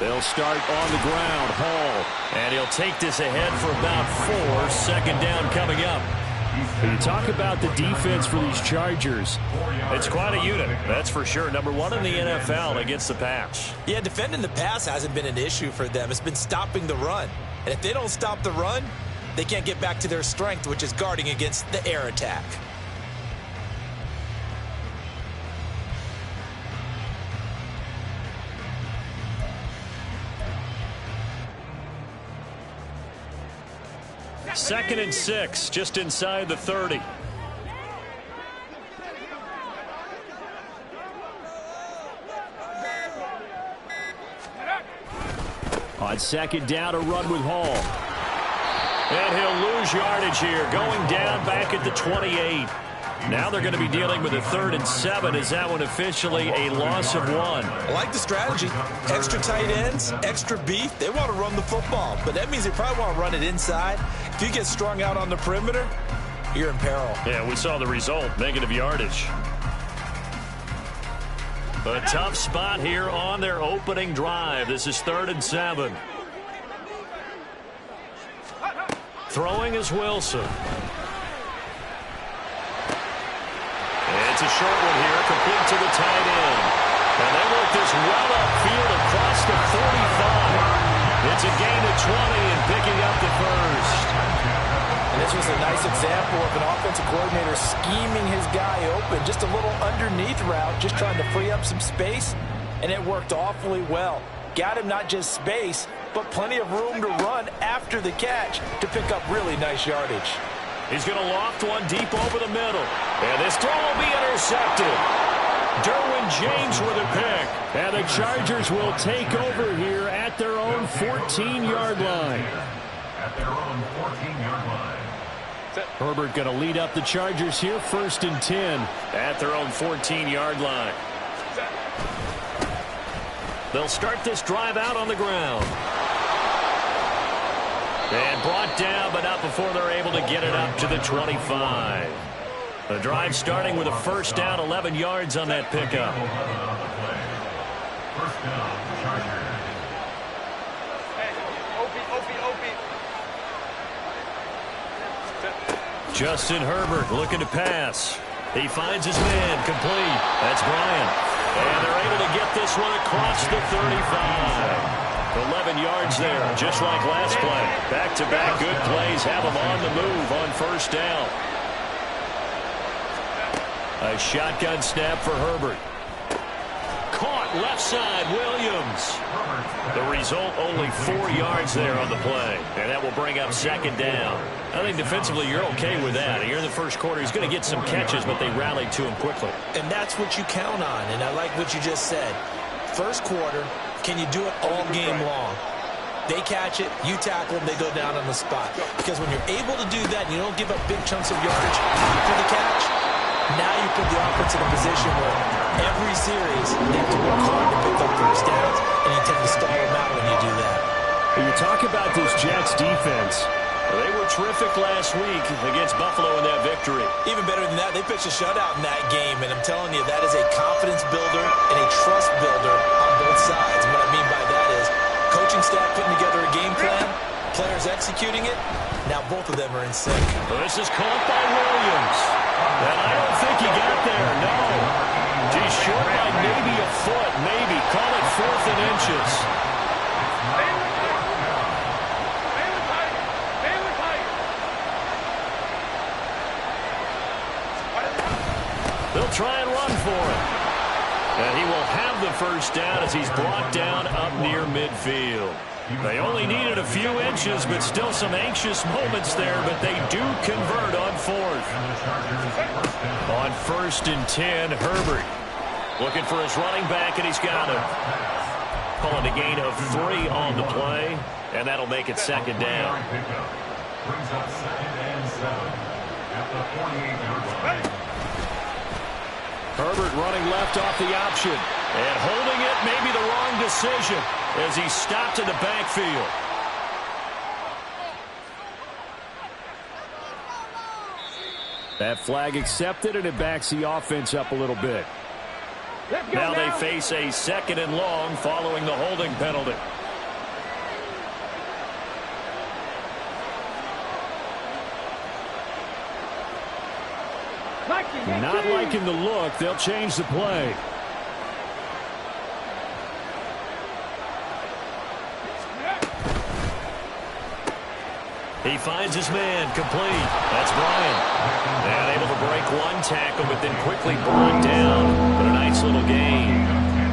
They'll start on the ground. Hall. And he'll take this ahead for about 4. Second down coming up. You talk about the defense for these Chargers. It's quite a unit, that's for sure. Number 1 in the NFL against the pass. Yeah, defending the pass hasn't been an issue for them. It's been stopping the run. And if they don't stop the run, they can't get back to their strength, which is guarding against the air attack. Second and 6, just inside the 30. On second down, a run with Hall. And he'll lose yardage here, going down back at the 28. Now they're going to be dealing with a 3rd and 7. Is that one officially a loss of 1? I like the strategy. Extra tight ends, extra beef. They want to run the football, but that means they probably want to run it inside. If you get strung out on the perimeter, you're in peril. Yeah, we saw the result, negative yardage. A tough spot here on their opening drive. This is 3rd and 7. Throwing is Wilson. It's a short one here, complete to the tight end. And they work this well upfield across the 45. It's a gain of 20 and picking up the first. And this was a nice example of an offensive coordinator scheming his guy open. Just a little underneath route, just trying to free up some space, and it worked awfully well. Got him not just space, but plenty of room to run after the catch to pick up really nice yardage. He's going to loft one deep over the middle. And this throw will be intercepted. Derwin James with a pick. And the Chargers will take over here at their own 14-yard line. At their own 14-yard line. Herbert going to lead up the Chargers here, 1st and 10. At their own 14-yard line. They'll start this drive out on the ground. And brought down, but not before they're able to get it up to the 25. The drive starting with a first down, 11 yards on that pickup. First down, Chargers. Justin Herbert looking to pass. He finds his man, complete. That's Bryant. And they're able to get this one across the 35. 11 yards there, just like last play. Back-to-back good plays have them on the move on first down. A shotgun snap for Herbert. Caught left side, Williams. The result, only 4 yards there on the play. And that will bring up second down. I think defensively you're okay with that. Here in the first quarter, he's going to get some catches, but they rallied to him quickly. And that's what you count on, and I like what you just said. First quarter, can you do it all game long? They catch it, you tackle them, they go down on the spot. Because when you're able to do that and you don't give up big chunks of yardage after the catch, now you put the offense in a position where every series they have to work hard to pick up first downs, and you tend to stall them out when you do that. When you talk about this Jets defense, they were terrific last week against Buffalo in that victory. Even better than that, they pitched a shutout in that game, and I'm telling you, that is a confidence builder and a trust builder on both sides. And what I mean by that is coaching staff putting together a game plan, players executing it. Now both of them are in sync. Well, this is caught by Williams. And I don't think he got there, no. He's short by maybe a foot, maybe. Call it 4th and inches. They'll try and run for him. And he will have the first down as he's brought down up near midfield. They only needed a few inches, but still some anxious moments there, but they do convert on 4th. On 1st and 10, Herbert looking for his running back, and he's got him. Calling a gain of 3 on the play, and that'll make it second down. Brings up 2nd and 7 at the 48-yard line. Herbert running left off the option. And holding it may be the wrong decision as he stopped in the backfield. That flag accepted, and it backs the offense up a little bit. Now they face a 2nd and long following the holding penalty. Not liking the look. They'll change the play. He finds his man, complete. That's Bryant. And able to break one tackle, but then quickly brought down. But a nice little gain.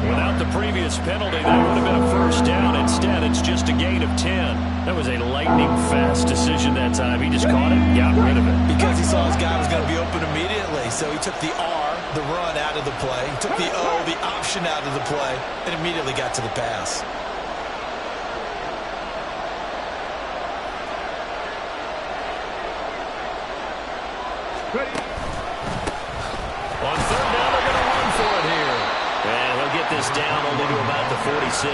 Without the previous penalty, that would have been a first down. Instead, it's just a gain of 10. That was a lightning-fast decision that time. He just caught it and got rid of it. Because he saw his guy was going to be open immediately. So he took the R, the run, out of the play. He took the O, the option, out of the play, and immediately got to the pass. On 3rd down, they're going to run for it here. And he'll get this down only to about the 46.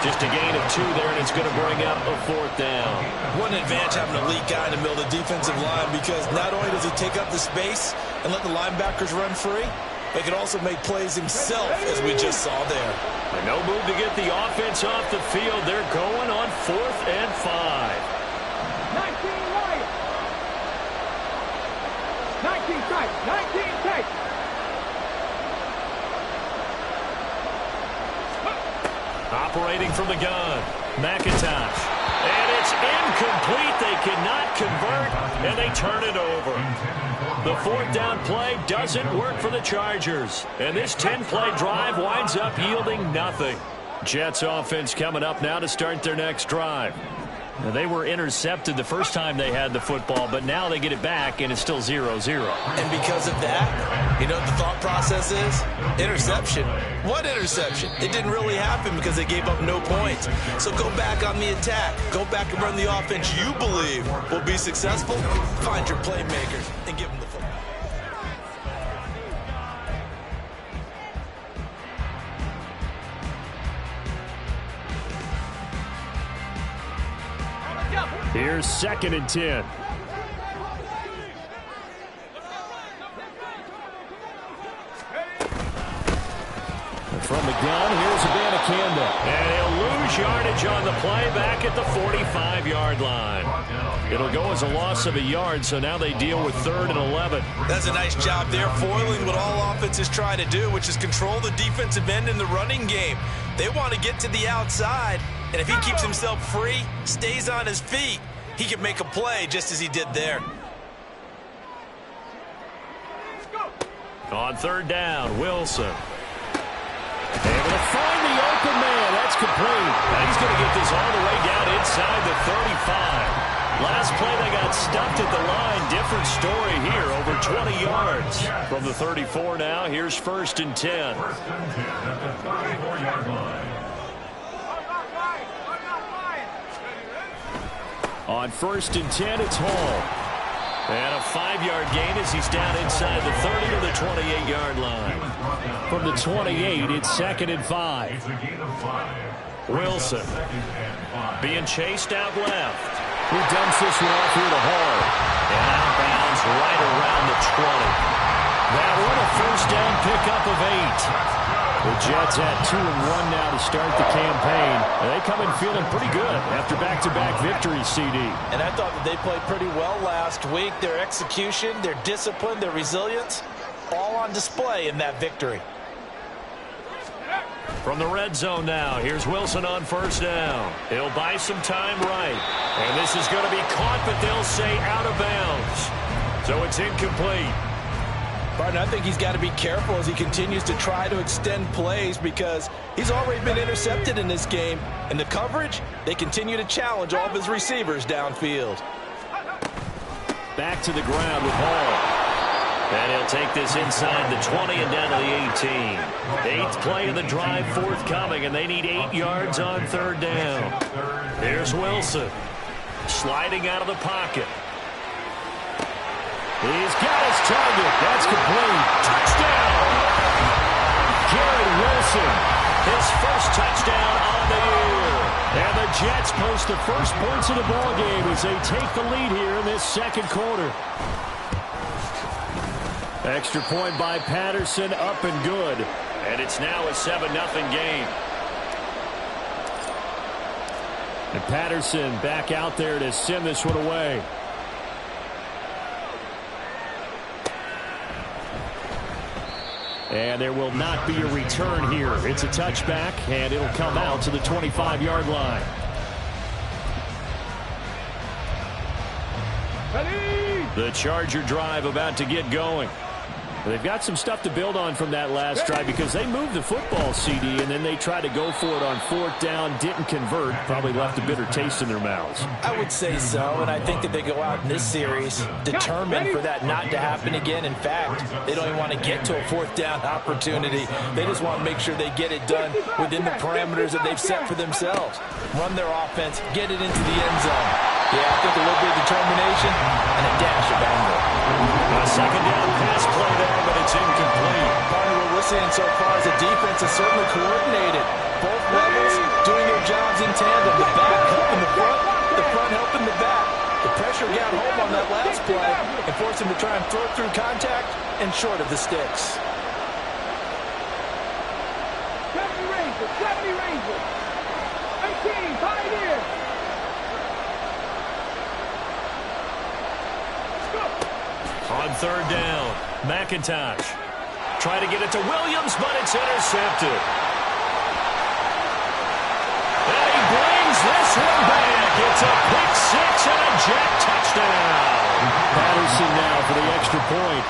Just a gain of 2 there, and it's going to bring up a 4th down. What an advantage having an elite guy in the middle of the defensive line, because not only does he take up the space and let the linebackers run free, but he can also make plays himself, as we just saw there. And no move to get the offense off the field. They're going on 4th and 5. 19 right. 19 tight. 19 tight. Operating from the gun, McIntosh. And it's incomplete. They cannot convert, and they turn it over. The 4th down play doesn't work for the Chargers. And this 10-play drive winds up yielding nothing. Jets offense coming up now to start their next drive. Now, they were intercepted the first time they had the football, but now they get it back, and it's still 0-0. And because of that, you know what the thought process is? Interception. What interception? It didn't really happen because they gave up no points. So go back on the attack. Go back and run the offense you believe will be successful. Find your playmakers and give them the football. Here's 2nd and 10. From the gun, here's Abanikanda. And he'll lose yardage on the play back at the 45-yard line. It'll go as a loss of a yard, so now they deal with 3rd and 11. That's a nice job there, foiling what all offenses try to do, which is control the defensive end in the running game. They want to get to the outside, and if he keeps himself free, stays on his feet, he can make a play just as he did there. On 3rd down, Wilson. Able to find the open man. That's complete. And he's going to get this all the way down inside the 35. Last play, they got stuffed at the line. Different story here, over 20 yards. From the 34 now, here's 1st and 10. First and 10 at the 34-yard line. On 1st and 10, it's Hall. And a 5-yard gain as he's down inside the 30 to the 28-yard line. From the 28, it's 2nd and 5. It's a gain of 5. Wilson 2nd and 5. being chased out left. He dumps this one off here to Hall. And out of bounds right around the 20. That one a first down pickup of 8. The Jets at 2-1 now to start the campaign. And they come in feeling pretty good after back-to-back victories, CD. And I thought that they played pretty well last week. Their execution, their discipline, their resilience, all on display in that victory. From the red zone now, here's Wilson on 1st down. He'll buy some time right. And this is going to be caught, but they'll say out of bounds. So it's incomplete. Partner, I think he's got to be careful as he continues to try to extend plays because he's already been intercepted in this game. And the coverage, they continue to challenge all of his receivers downfield. Back to the ground with Hall. And he'll take this inside the 20 and down to the 18. 8th play of the drive forthcoming, and they need 8 yards on 3rd down. Here's Wilson. Sliding out of the pocket. He's got his target. That's complete. Touchdown! Garrett Wilson. His first touchdown on the year. And the Jets post the first points of the ballgame as they take the lead here in this 2nd quarter. Extra point by Patterson, up and good. And it's now a 7-0 game. And Patterson back out there to send this one away. And there will not be a return here. It's a touchback, and it'll come out to the 25-yard line. The Charger drive about to get going. They've got some stuff to build on from that last drive because they moved the football, CD, and then they tried to go for it on 4th down, didn't convert, probably left a bitter taste in their mouths. I would say so, and I think that they go out in this series determined for that not to happen again. In fact, they don't even want to get to a 4th down opportunity. They just want to make sure they get it done within the parameters that they've set for themselves. Run their offense, get it into the end zone. Yeah, I think a little bit of determination and a dash of anger. A 2nd down pass play there, but it's incomplete. Partner, what we're seeing so far is the defense is certainly coordinated. Both levels doing their jobs in tandem. The back helping the front helping the back. The pressure got home on that last play and forced him to try and throw through contact and short of the sticks. 70 Rangers. 18, Pioneers. On 3rd down, McIntosh. Try to get it to Williams, but it's intercepted. And he brings this one back. It's a pick 6 and a jet touchdown. Patterson now for the extra point.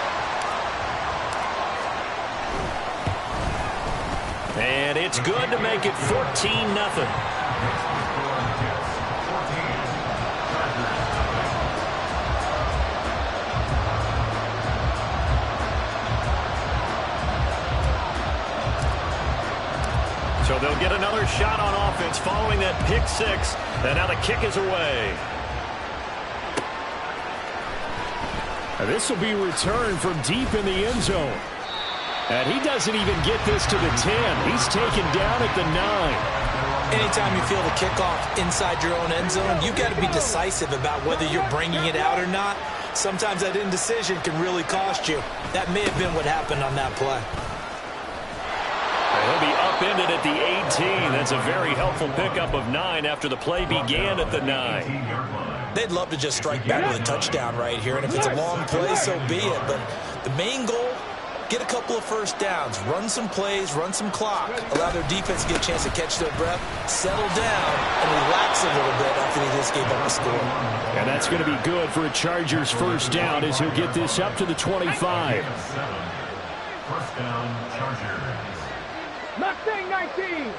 And it's good to make it 14-0. So they'll get another shot on offense following that pick 6. And now the kick is away. This will be returned from deep in the end zone. And he doesn't even get this to the 10. He's taken down at the 9. Anytime you feel the kickoff inside your own end zone, you've got to be decisive about whether you're bringing it out or not. Sometimes that indecision can really cost you. That may have been what happened on that play. He'll be upended at the 18. That's a very helpful pickup of 9 after the play began at the 9. They'd love to just strike back with a touchdown right here, and if it's a long play, so be it. But the main goal, get a couple of first downs, run some plays, run some clock, allow their defense to get a chance to catch their breath, settle down, and relax a little bit after they just gave up a score. And that's going to be good for a Chargers first down as he'll get this up to the 25. First down, Chargers. Mustang 19.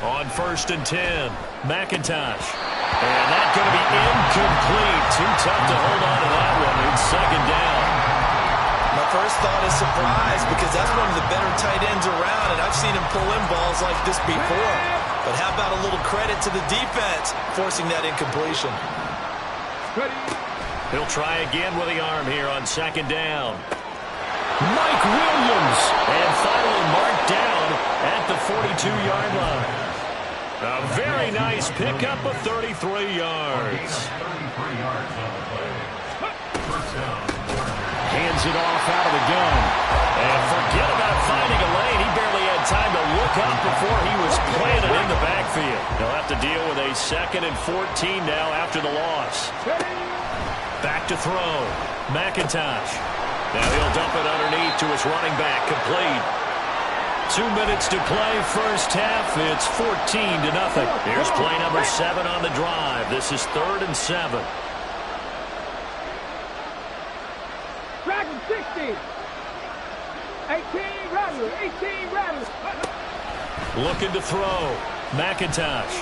On 1st and 10, McIntosh. And that's going to be incomplete. Too tough to hold on to that one. It's 2nd down. My first thought is surprise because that's one of the better tight ends around, and I've seen him pull in balls like this before. But how about a little credit to the defense forcing that incompletion? He'll try again with the arm here on 2nd down. Mike Williams. And finally marked down at the 42-yard line. A very nice pickup of 33 yards. Hands it off out of the gun. And forget about finding a lane. He barely had time to look up before he was planted in the backfield. He'll have to deal with a 2nd and 14 now after the loss. Back to throw. McIntosh. Now he'll dump it underneath to his running back. Complete. 2 minutes to play first half. It's 14-0. Here's play number 7 on the drive. This is 3rd and 7. Dragon 60. 18 Rattlers. Looking to throw. McIntosh.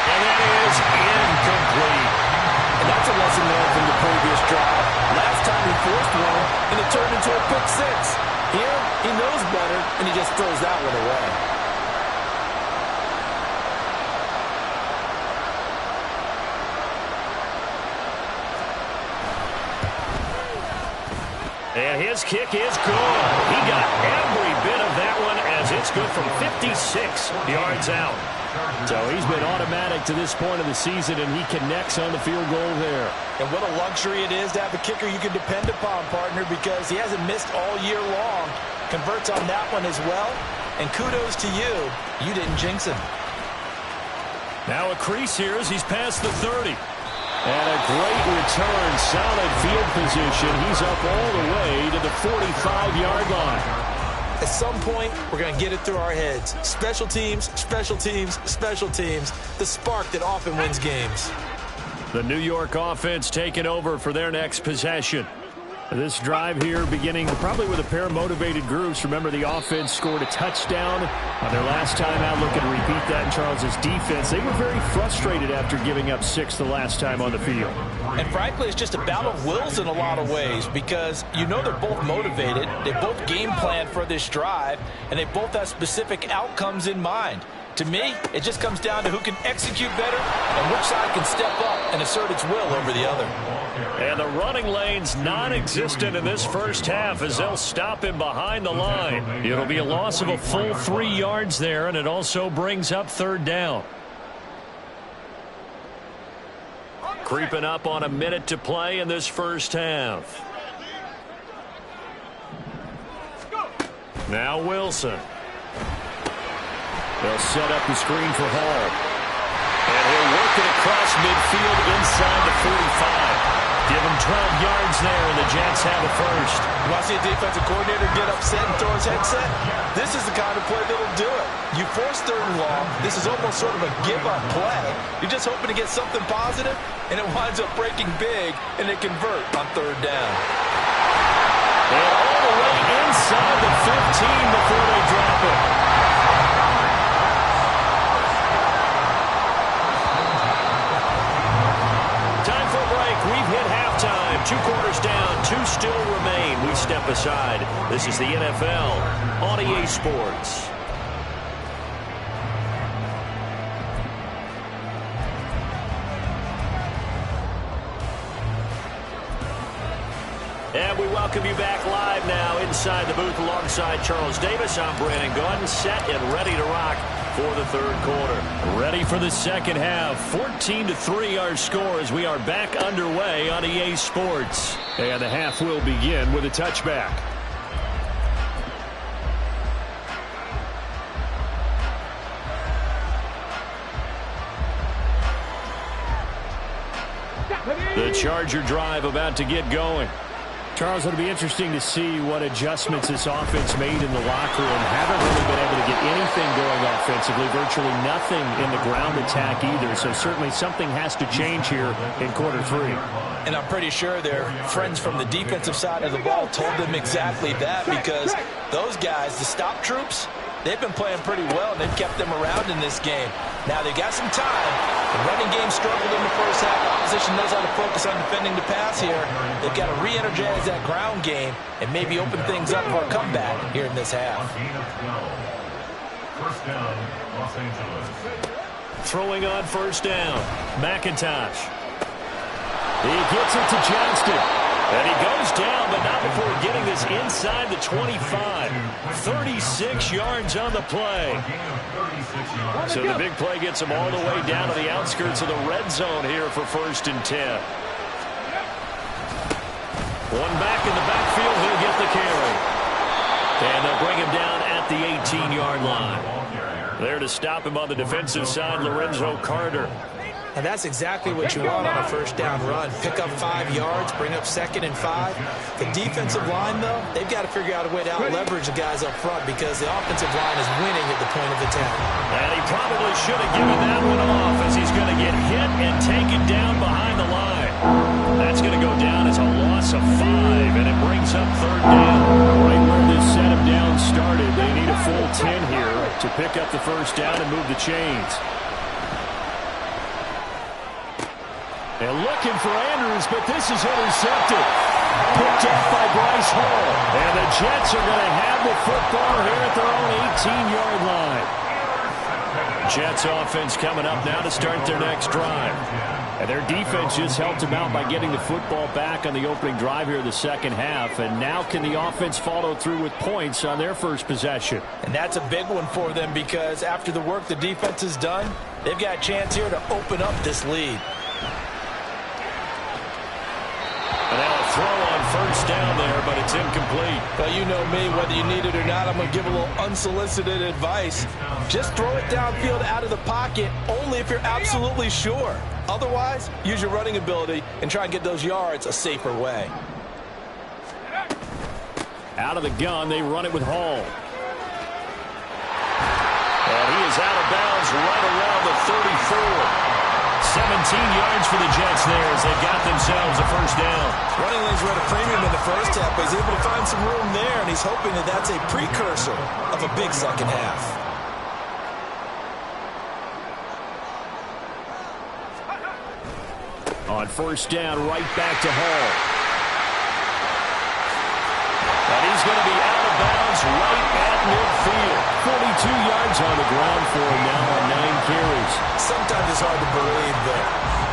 And that is incomplete. And that's a lesson learned from the previous drive. Last time he forced one, and it turned into a pick 6. Here, he knows better, and he just throws that one away. And his kick is good. He got every bit of that one as It's good from 56 yards out. So he's been automatic to this point of the season, and he connects on the field goal there. And what a luxury it is to have a kicker you can depend upon, partner, because he hasn't missed all year long. Converts on that one as well. And kudos to you. You didn't jinx him. Now a crease here as he's past the 30. And a great return, solid field position. He's up all the way to the 45-yard line. At some point, we're going to get it through our heads. Special teams, special teams, special teams. The spark that often wins games. The New York offense taking over for their next possession. This drive here beginning probably with a pair of motivated groups. Remember, the offense scored a touchdown on their last time out. Looking to repeat that in Charles's defense. They were very frustrated after giving up 6 the last time on the field. And frankly, it's just a battle of wills in a lot of ways because you know they're both motivated. They both game plan for this drive, and they both have specific outcomes in mind. To me, it just comes down to who can execute better and which side can step up and assert its will over the other. And the running lane's non-existent in this first half as they'll stop him behind the line. It'll be a loss of a full 3 yards there, and it also brings up 3rd down. Creeping up on a minute to play in this first half. Now Wilson. They'll set up the screen for Hall. And he'll work it across midfield inside the 45. Give him 12 yards there, and the Jets have a first. You want to see a defensive coordinator get upset and throw his headset? This is the kind of play that'll do it. You force 3rd and long. This is almost sort of a give-up play. You're just hoping to get something positive, and it winds up breaking big, and they convert on 3rd down. And all the way inside the 15 before they drop it. We've hit halftime. 2 quarters down. 2 still remain. We step aside. This is the NFL on EA Sports. And we welcome you back live now inside the booth alongside Charles Davis. I'm Brandon Gaudin, set and ready to rock for the 3rd quarter. Ready for the second half. 14-3 our score as we are back underway on EA Sports. And the half will begin with a touchback. The Charger drive about to get going. Charles, it'll be interesting to see what adjustments this offense made in the locker room. Haven't really been able to get anything going offensively, virtually nothing in the ground attack either. So certainly something has to change here in quarter 3. And I'm pretty sure their friends from the defensive side of the ball told them exactly that because those guys, the stop troops, they've been playing pretty well, and they've kept them around in this game. Now, they got some time. The running game struggled in the first half. Opposition knows how to focus on defending the pass here. They've got to re-energize that ground game and maybe open things up for a comeback here in this half. First down, Los Angeles. Throwing on first down, McIntosh. He gets it to Johnston. And he goes down, but not before getting this inside the 25. 36 yards on the play. So the big play gets him all the way down to the outskirts of the red zone here for 1st and 10. One back in the backfield, he'll get the carry. And they'll bring him down at the 18-yard line. There to stop him on the defensive side, Lorenzo Carter. And that's exactly what you want on a first down run. Pick up 5 yards, bring up 2nd and 5. The defensive line, though, they've got to figure out a way to out-leverage the guys up front because the offensive line is winning at the point of attack. And he probably should have given that one off as he's going to get hit and taken down behind the line. That's going to go down as a loss of 5, and it brings up 3rd down. Right where this set of downs started, they need a full 10 here to pick up the first down and move the chains. And looking for Andrews, but this is intercepted. Picked up by Bryce Hall. And the Jets are going to have the football here at their own 18-yard line. Jets offense coming up now to start their next drive. And their defense just helped them out by getting the football back on the opening drive here in the second half. And now can the offense follow through with points on their first possession? And that's a big one for them because after the work the defense has done, they've got a chance here to open up this lead. And now a throw on first down there, but it's incomplete. Well, you know me, whether you need it or not, I'm going to give a little unsolicited advice. Just throw it downfield out of the pocket only if you're absolutely sure. Otherwise, use your running ability and try and get those yards a safer way. Out of the gun, they run it with Hall. And he is out of bounds right around the 34. 17 yards for the Jets there as they've got themselves a first down. Running lanes were at a premium in the first half, but he's able to find some room there, and he's hoping that that's a precursor of a big second half. On first down, right back to Hall. And he's going to be out of bounds right at midfield. 42 yards on the ground for him now on 9 carries. Sometimes it's hard to believe, but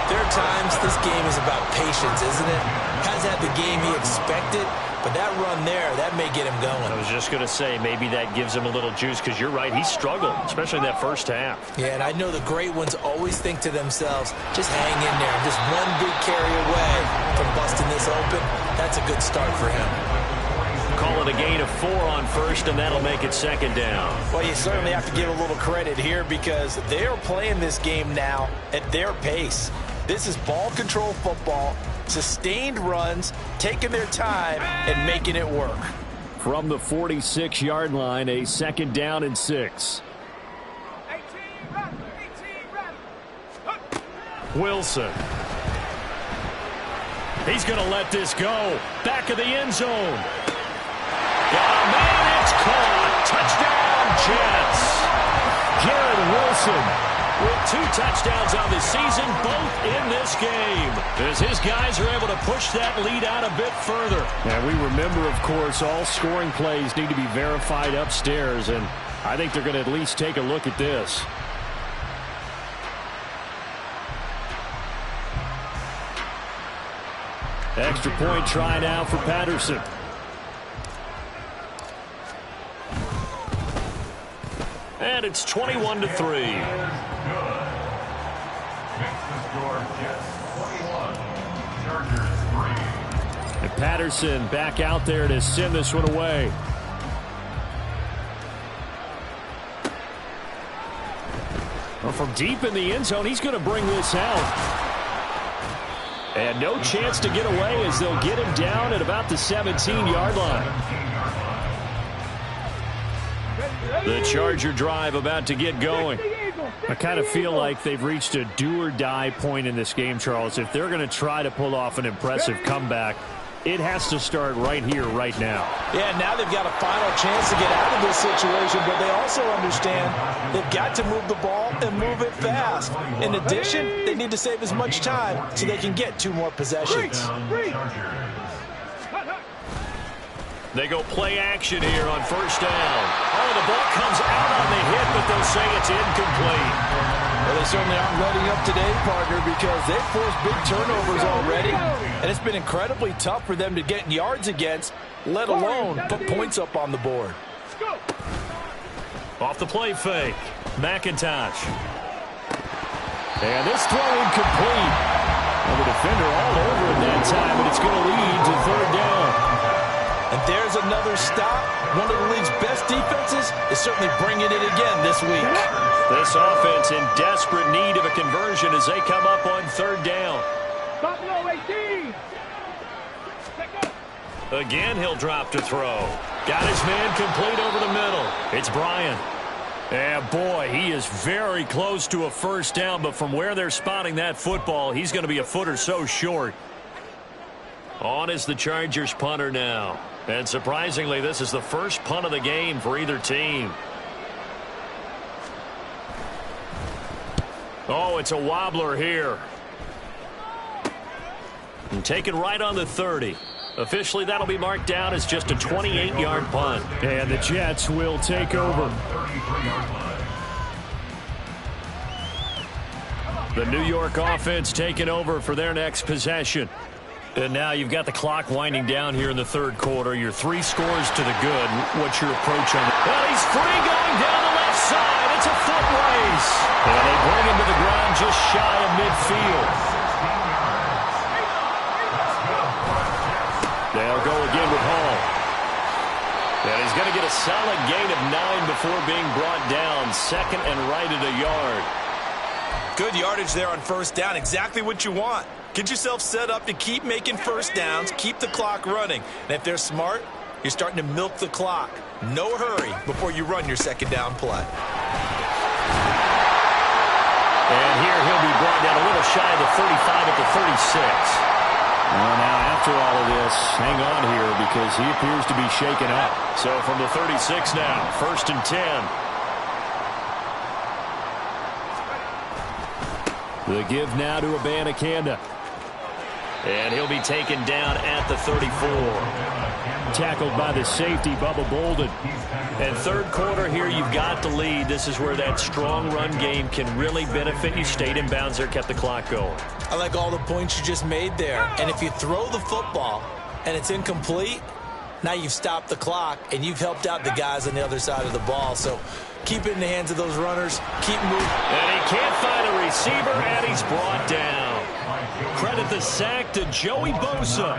there are times this game is about patience, isn't it? Hasn't had the game he expected, but that run there, that may get him going. I was just going to say, maybe that gives him a little juice, because you're right, he struggled, especially in that first half. Yeah, and I know the great ones always think to themselves, just hang in there. Just one big carry away from busting this open. That's a good start for him. Call it a gain of 4 on first, and that'll make it second down. Well, you certainly have to give a little credit here because they are playing this game now at their pace. This is ball control football, sustained runs, taking their time, and making it work. From the 46-yard line, a second down and 6. Wilson. He's going to let this go. Back of the end zone. Got a man, it's caught. Touchdown, Jets. Garrett Wilson with 2 touchdowns on the season, both in this game, as his guys are able to push that lead out a bit further. And we remember, of course, all scoring plays need to be verified upstairs, and I think they're going to at least take a look at this. Extra point try now for Patterson. And it's 21-3. And Patterson back out there to send this one away. Well, from deep in the end zone, he's going to bring this out. And no chance to get away as they'll get him down at about the 17-yard line. The Charger drive about to get going. I kind of feel like they've reached a do-or-die point in this game, Charles. If they're going to try to pull off an impressive comeback, it has to start right here, right now. Yeah, now they've got a final chance to get out of this situation, but they also understand they've got to move the ball and move it fast. In addition, they need to save as much time so they can get 2 more possessions. They go play action here on first down. Oh, the ball comes out on the hit, but they'll say it's incomplete. Well, they certainly aren't letting up today, partner, because they've forced big turnovers already, and it's been incredibly tough for them to get yards against, let alone put points up on the board. Off the play fake, McIntosh. And this throw incomplete. Well, the defender all over it that time, but it's going to lead to third down. And there's another stop. One of the league's best defenses is certainly bringing it again this week. This offense in desperate need of a conversion as they come up on third down. Buffalo 18. Again, he'll drop to throw. Got his man complete over the middle. It's Bryant. And boy, he is very close to a first down, but from where they're spotting that football, he's going to be a foot or so short. On is the Chargers punter now. And surprisingly, this is the first punt of the game for either team. Oh, it's a wobbler here. And taken right on the 30. Officially, that'll be marked down as just a 28-yard punt. And the Jets will take over. The New York offense taking over for their next possession. And now you've got the clock winding down here in the third quarter. You're 3 scores to the good. What's your approach on it? And he's free going down the left side. It's a foot race. And they bring him to the ground just shy of midfield. They'll go again with Hall. And he's going to get a solid gain of 9 before being brought down. Second and right at a yard. Good yardage there on first down. Exactly what you want. Get yourself set up to keep making first downs, keep the clock running. And if they're smart, you're starting to milk the clock. No hurry before you run your second down play. And here he'll be brought down a little shy of the 35 at the 36. Well, now, after all of this, hang on here because he appears to be shaken up. So from the 36 now, 1st and 10. The give now to Abanikanda. And he'll be taken down at the 34. Tackled by the safety, Bubba Bolden. And third quarter here, you've got the lead. This is where that strong run game can really benefit you. Stayed in bounds there, kept the clock going. I like all the points you just made there. And if you throw the football and it's incomplete, now you've stopped the clock and you've helped out the guys on the other side of the ball. So keep it in the hands of those runners. Keep moving. And he can't find a receiver, and he's brought down. Credit the sack to Joey Bosa.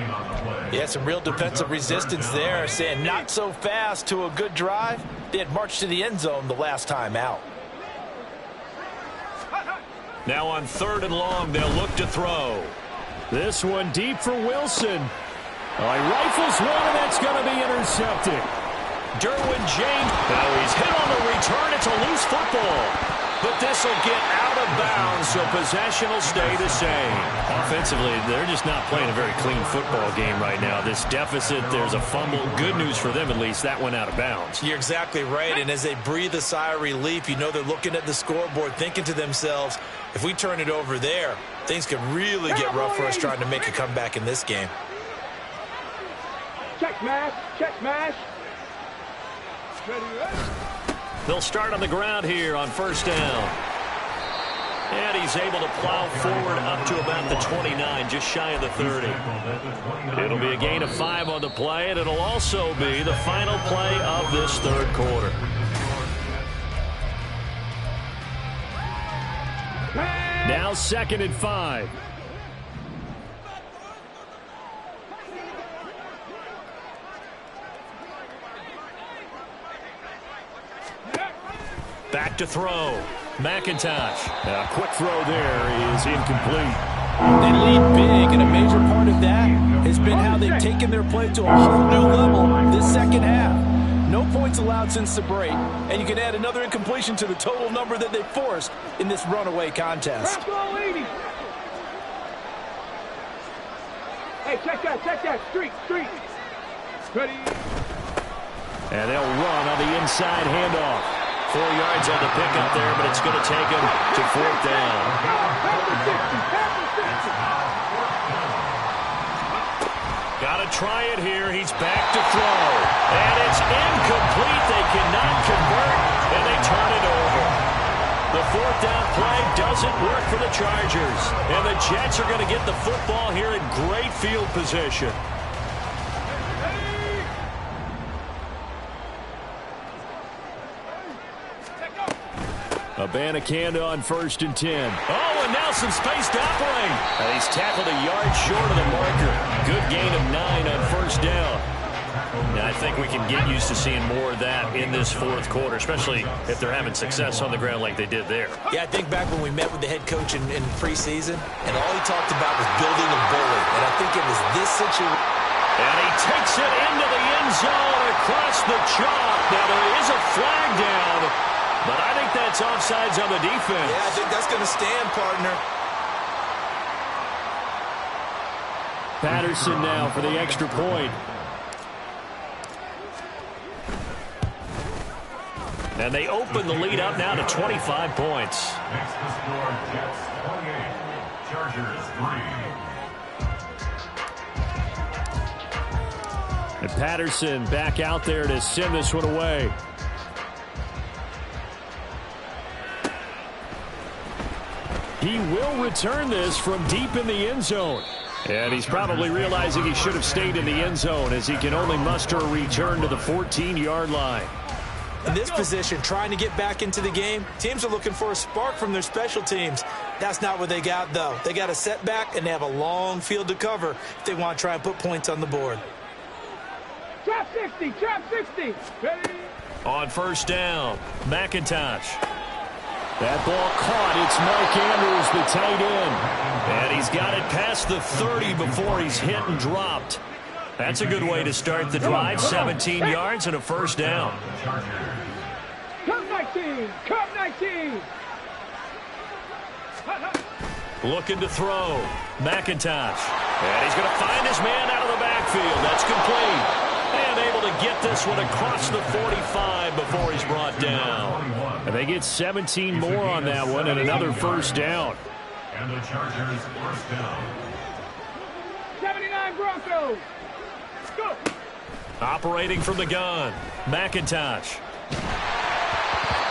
Yeah, some real defensive resistance there, saying not so fast to a good drive. They had marched to the end zone the last time out. Now on 3rd and long, they'll look to throw. This one deep for Wilson. He rifles one, and that's going to be intercepted. Derwin James. Now he's hit on the return. It's a loose football. But this will get out of bounds, so possession will stay the same. Offensively, they're just not playing a very clean football game right now. This deficit, there's a fumble. Good news for them, at least. That went out of bounds. You're exactly right, and as they breathe a sigh of relief, you know they're looking at the scoreboard, thinking to themselves, if we turn it over there, things could really get rough for us trying to make a comeback in this game. Check smash. Check smash. They'll start on the ground here on 1st down. And he's able to plow forward up to about the 29, just shy of the 30. It'll be a gain of 5 on the play, and it'll also be the final play of this third quarter. Now 2nd and 5. Back to throw. McIntosh. A quick throw there is incomplete. They lead big, and a major part of that has been how they've taken their play to a whole new level this second half. No points allowed since the break, and you can add another incompletion to the total number that they forced in this runaway contest. Hey, check that. Street. Ready. And they'll run on the inside handoff. 4 yards on the pickup there, but it's going to take him to 4th down. Got to try it here. He's back to throw. And it's incomplete. They cannot convert, and they turn it over. The 4th down play doesn't work for the Chargers. And the Jets are going to get the football here in great field position. Abanikanda on 1st and 10. Oh, and now some space to operate. He's tackled a yard short of the marker. Good gain of 9 on 1st down. Now, I think we can get used to seeing more of that in this 4th quarter, especially if they're having success on the ground like they did there. Yeah, I think back when we met with the head coach in preseason, and all he talked about was building a bully. And I think it was this situation. And he takes it into the end zone across the chalk. Now, there is a flag down, but I think that's offsides on the defense. Yeah, I think that's going to stand, partner. Patterson now for the extra point. And they open the lead up now to 25 points. Next to score, Jets 28, Chargers 3. And Patterson back out there to send this one away. He will return this from deep in the end zone. And he's probably realizing he should have stayed in the end zone as he can only muster a return to the 14-yard line. In this position, trying to get back into the game, teams are looking for a spark from their special teams. That's not what they got, though. They got a setback, and they have a long field to cover if they want to try and put points on the board. Trap 60, trap 60. Ready? On first down, McIntosh. That ball caught. It's Mike Andrews, the tight end. And he's got it past the 30 before he's hit and dropped. That's a good way to start the drive. 17 yards and a first down. Come 19, come 19. Looking to throw. McIntosh. And he's going to find his man out of the backfield. That's complete. And able to get this one across the 45 before he's brought down. And they get 17 more on that one and another first down. And the Chargers first down. 79 Broncos. Go. Operating from the gun, McIntosh.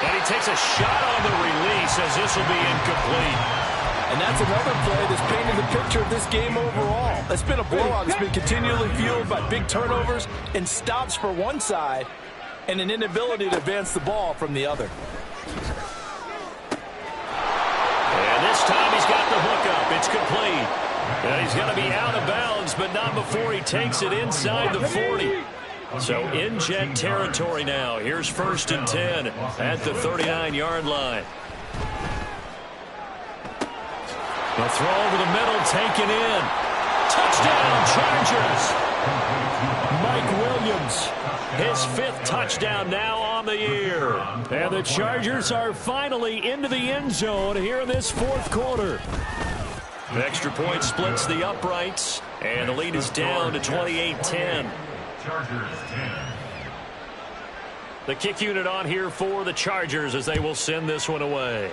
And he takes a shot on the release as this will be incomplete. And that's another play that's painted the picture of this game overall. It's been a blowout that's been continually fueled by big turnovers and stops for one side and an inability to advance the ball from the other. And this time he's got the hook up. It's complete. And he's going to be out of bounds, but not before he takes it inside the 40. So in Jet territory now. Here's 1st and 10 at the 39-yard line. The throw over the middle, taken in. Touchdown, Chargers. Mike Williams, his 5th touchdown now on the year. And the Chargers are finally into the end zone here in this 4th quarter. The extra point splits the uprights, and the lead is down to 28-10. Chargers 10. The kick unit on here for the Chargers as they will send this one away.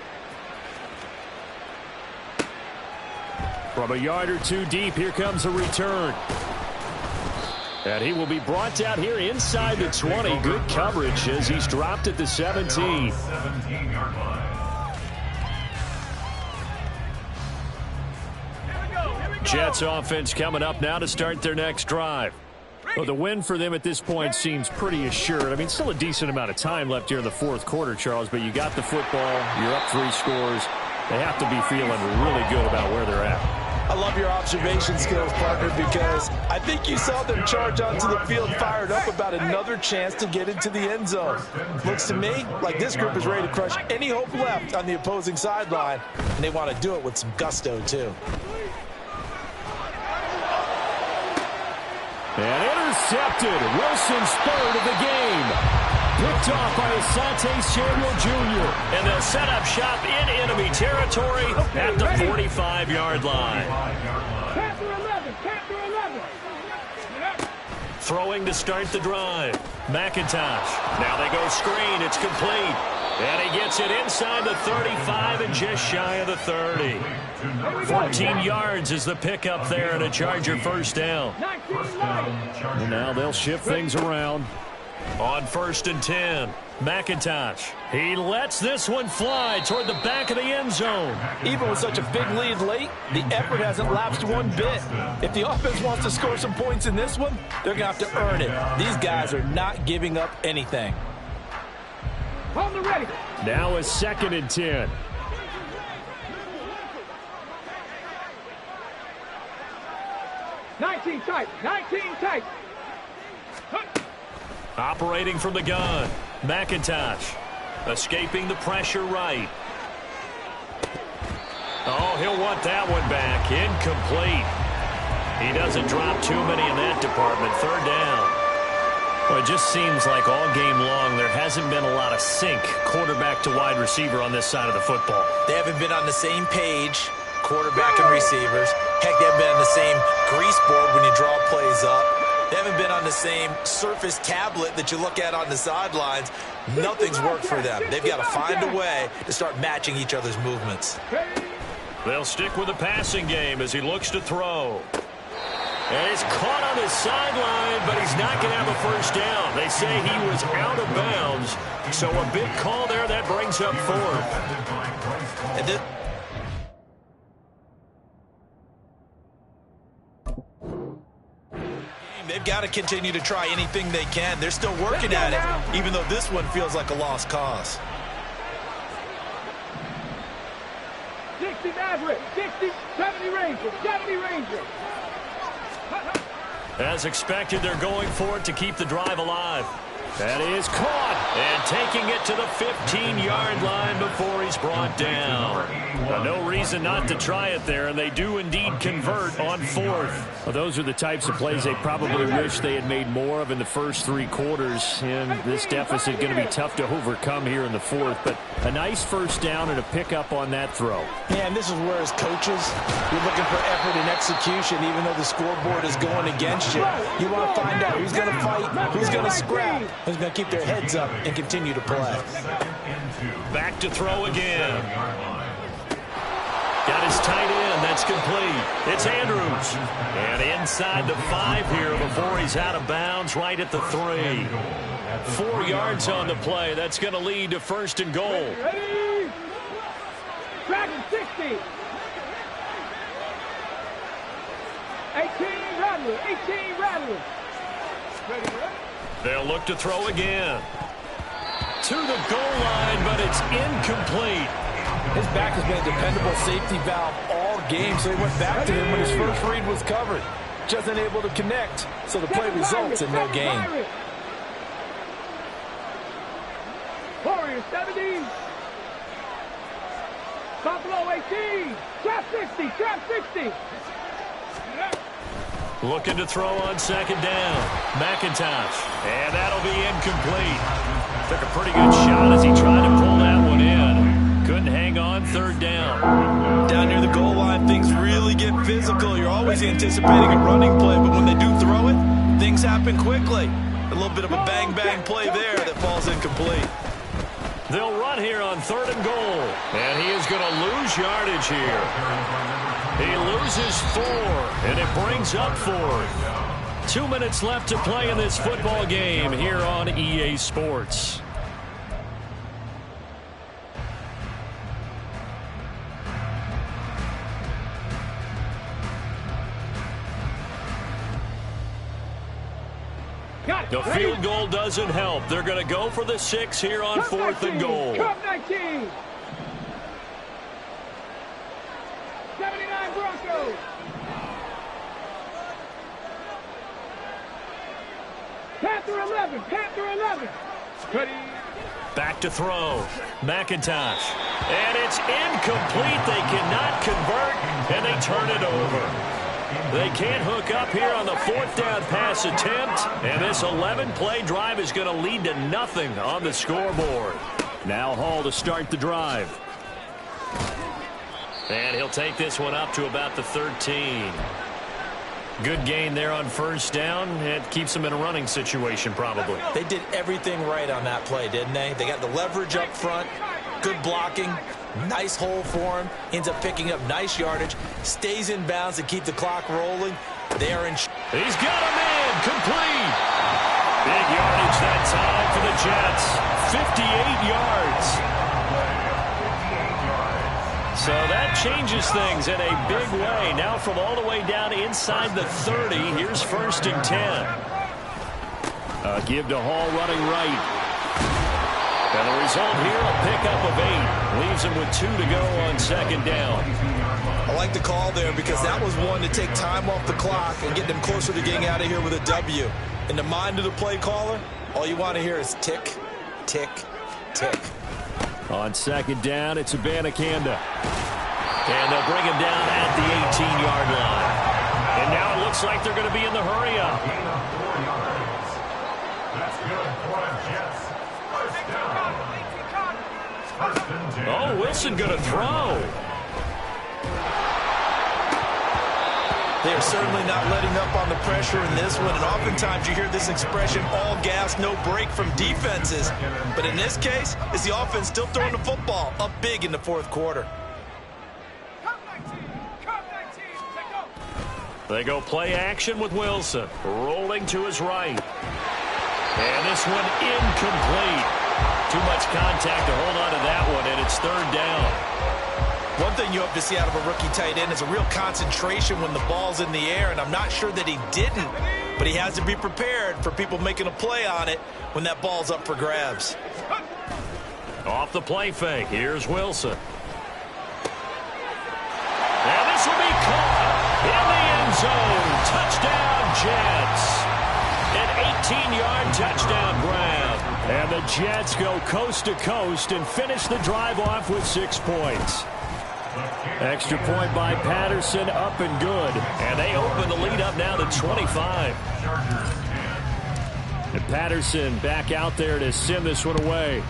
From a yard or two deep, here comes a return. And he will be brought down here inside the 20. Good coverage as he's dropped at the 17. 17-yard line. Jets offense coming up now to start their next drive. Well, the win for them at this point seems pretty assured. I mean, still a decent amount of time left here in the 4th quarter, Charles, but you got the football, you're up 3 scores. They have to be feeling really good about where they're at. I love your observation skills, partner, because I think you saw them charge onto the field fired up about another chance to get into the end zone. Looks to me like this group is ready to crush any hope left on the opposing sideline, and they want to do it with some gusto, too. And intercepted. Wilson's 3rd of the game. Picked off by Asante Samuel Jr. And they'll set up shop in enemy territory at the 45-yard line. Panther 11, Panther 11. Throwing to start the drive. McIntosh. Now they go screen. It's complete. And he gets it inside the 35 and just shy of the 30. 14 yards is the pickup there and a Charger first down. And now they'll shift things around. On 1st and 10, McIntosh. He lets this one fly toward the back of the end zone. Even with such a big lead late, the effort hasn't lapsed one bit. If the offense wants to score some points in this one, they're going to have to earn it. These guys are not giving up anything. On the ready. Now a 2nd and 10. Nineteen tight. Operating from the gun, McIntosh. Escaping the pressure right. Oh, he'll want that one back. Incomplete. He doesn't drop too many in that department. 3rd down. Well, it just seems like all game long there hasn't been a lot of sync quarterback to wide receiver on this side of the football. They haven't been on the same page, quarterback and receivers. Heck, they haven't been on the same grease board when you draw plays up. They haven't been on the same Surface tablet that you look at on the sidelines. Nothing's worked for them. They've got to find a way to start matching each other's movements. They'll stick with the passing game as he looks to throw. And he's caught on his sideline, but he's not going to have a first down. They say he was out of bounds, so a big call there that brings up 4th. to continue to try anything they can. They're still working at it, even though this one feels like a lost cause. 60 Maverick, 60, 70 Ranger, 70 Ranger. As expected, they're going for it to keep the drive alive. That is caught, and taking it to the 15-yard line before he's brought down. No reason not to try it there, and they do indeed convert on fourth. Well, those are the types of plays they probably wish they had made more of in the first 3 quarters, and this deficit going to be tough to overcome here in the fourth, but a nice first down and a pickup on that throw. Yeah, and this is where, as coaches, you're looking for effort and execution, even though the scoreboard is going against you. You want to find out who's going to fight, who's going to scrap, who's going to keep their heads up and continue to play. Back to throw again. Got his tight end. That's complete. It's Andrews. And inside the 5 here before he's out of bounds right at the 3. 4 yards on the play. That's going to lead to first and goal. Ready? Track 60. 18 Rattler, 18 Rattler. Ready? They'll look to throw again. To the goal line, but it's incomplete. His back has been a dependable safety valve all game, so he went back to him when his first read was covered. Just unable to connect, so the play results in no gain. Warriors 70. Buffalo 18. Trap 60, trap 60. Looking to throw on second down. McIntosh. And that'll be incomplete. Took a pretty good shot as he tried to pull that one in. Couldn't hang on third down. Down near the goal line, things really get physical. You're always anticipating a running play, but when they do throw it, things happen quickly. A little bit of a bang-bang play there that falls incomplete. They'll run here on third and goal. And he is going to lose yardage here. He loses 4, and it brings up 4. 2 minutes left to play in this football game here on EA Sports. The field goal doesn't help. They're going to go for the 6 here on fourth and goal. Cup 19. 79 Broncos. Panther 11, Panther 11. Ready. Back to throw. McIntosh. And it's incomplete. They cannot convert, and they turn it over. They can't hook up here on the 4th down pass attempt, and this 11-play drive is going to lead to nothing on the scoreboard. Now Hall to start the drive. And he'll take this one up to about the 13. Good gain there on first down. It keeps them in a running situation probably. They did everything right on that play, didn't they? They got the leverage up front, good blocking, nice hole for him, ends up picking up nice yardage, stays in bounds to keep the clock rolling. They are in. He's got a man, complete. Big yardage that time for the Jets. 58 yards. So that changes things in a big way. Now from all the way down inside the 30, here's first and 10. Give to Hall running right. And the result here, a pickup of 8. Leaves him with 2 to go on second down. I like the call there because that was one to take time off the clock and get them closer to getting out of here with a W. In the mind of the play caller, all you want to hear is tick, tick, tick. On second down, it's Abanikanda. And they'll bring him down at the 18-yard line. And now it looks like they're going to be in the hurry-up. That's good for the Jets. First and 10. Oh, Wilson going to throw. They are certainly not letting up on the pressure in this one, and oftentimes you hear this expression, all gas, no break from defenses. But in this case, it's the offense still throwing the football up big in the 4th quarter. They go play action with Wilson, rolling to his right. And this one incomplete. Too much contact to hold on to that one, and it's third down. One thing you hope to see out of a rookie tight end is a real concentration when the ball's in the air, and I'm not sure that he didn't, but he has to be prepared for people making a play on it when that ball's up for grabs. Off the play fake, here's Wilson. And this will be caught in the end zone. Touchdown, Jets. An 18-yard touchdown grab. And the Jets go coast to coast and finish the drive off with 6 points. Extra point by Patterson, up and good. And they open the lead up now to 25. And Patterson back out there to send this one away.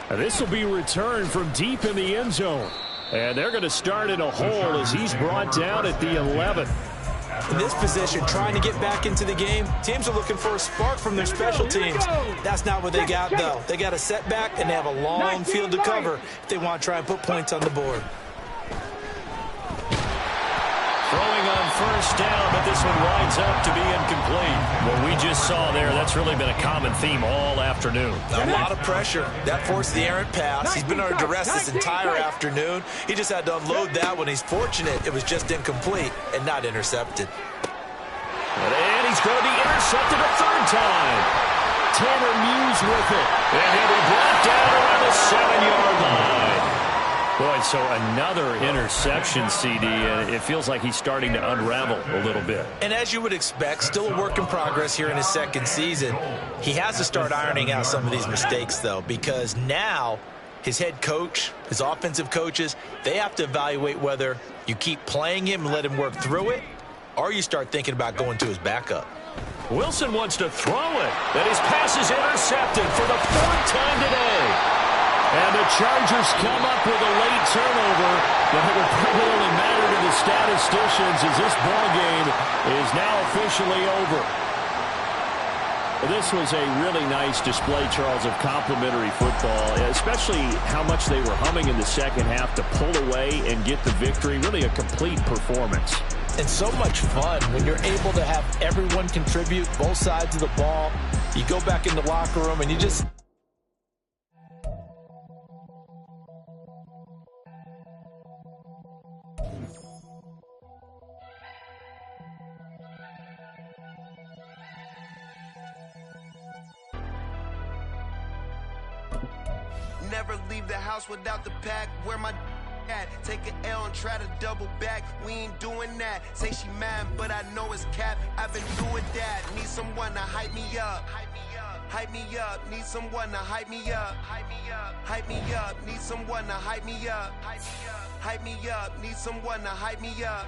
And this will be returned from deep in the end zone. And they're going to start in a hole as he's brought down at the 11. In this position, trying to get back into the game, teams are looking for a spark from their special teams. That's not what they got, though. They got a setback, and they have a long field to cover if they want to try and put points on the board. Throwing on first down, but this one winds up to be incomplete. What we just saw there, that's really been a common theme all afternoon. A lot of pressure. That forced the errant pass. He's been under duress this entire afternoon. He just had to unload that one. He's fortunate it was just incomplete and not intercepted. And he's going to be intercepted a third time. Tanner Muse with it. And he'll be brought down around the 7-yard line. Boy, so another interception, CD, and it feels like he's starting to unravel a little bit. And as you would expect, still a work in progress here in his second season. He has to start ironing out some of these mistakes, though, because now his head coach, his offensive coaches, they have to evaluate whether you keep playing him and let him work through it, or you start thinking about going to his backup. Wilson wants to throw it, and his pass is intercepted for the 4th time today. And the Chargers come up with a late turnover, but it will probably only matter to the statisticians as this ball game is now officially over. This was a really nice display, Charles, of complimentary football, especially how much they were humming in the second half to pull away and get the victory. Really a complete performance. And so much fun when you're able to have everyone contribute, both sides of the ball. You go back in the locker room and you just... Never leave the house without the pack. Where my at? Take an L and try to double back. We ain't doing that. Say she mad, but I know it's cap. I've been doing that. Need someone to hype me up. Hype me up. Need someone to hype me up. Hype me up. Need someone to hype me up. Hype me up. Need someone to hype me up.